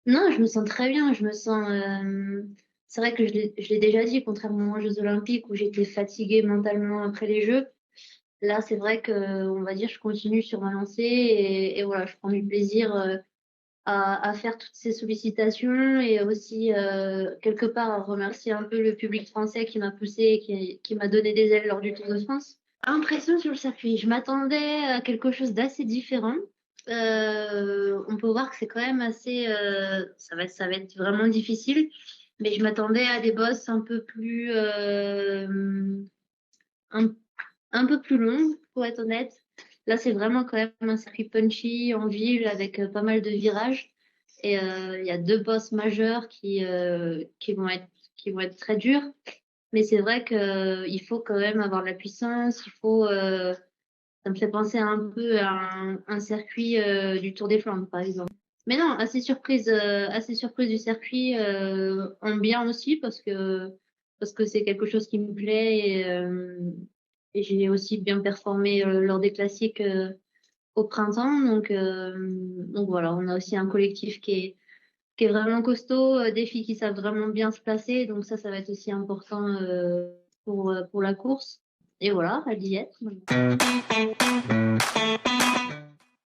Non, je me sens très bien. Je me sens. C'est vrai que je l'ai déjà dit, contrairement aux Jeux Olympiques où j'étais fatiguée mentalement après les Jeux. Là, c'est vrai que, on va dire, je continue sur ma lancée et voilà, je prends du plaisir à faire toutes ces sollicitations et aussi quelque part à remercier un peu le public français qui m'a poussé et qui m'a donné des ailes lors du Tour de France. Impression sur le circuit. Je m'attendais à quelque chose d'assez différent. On peut voir que c'est quand même assez, ça va être vraiment difficile, mais je m'attendais à des bosses un, un peu plus longues, pour être honnête. Là, c'est vraiment quand même un circuit punchy en ville avec pas mal de virages. Et il y a deux bosses majeures qui vont être très dures. Mais c'est vrai que il faut quand même avoir de la puissance. Ça me fait penser un peu à un circuit du Tour des Flandres, par exemple. Mais non, assez surprise du circuit en bien aussi parce que c'est quelque chose qui me plaît et j'ai aussi bien performé lors des classiques au printemps. Donc voilà, on a aussi un collectif qui est vraiment costaud, des filles qui savent vraiment bien se placer. Donc ça va être aussi important pour la course. Et voilà, à y être.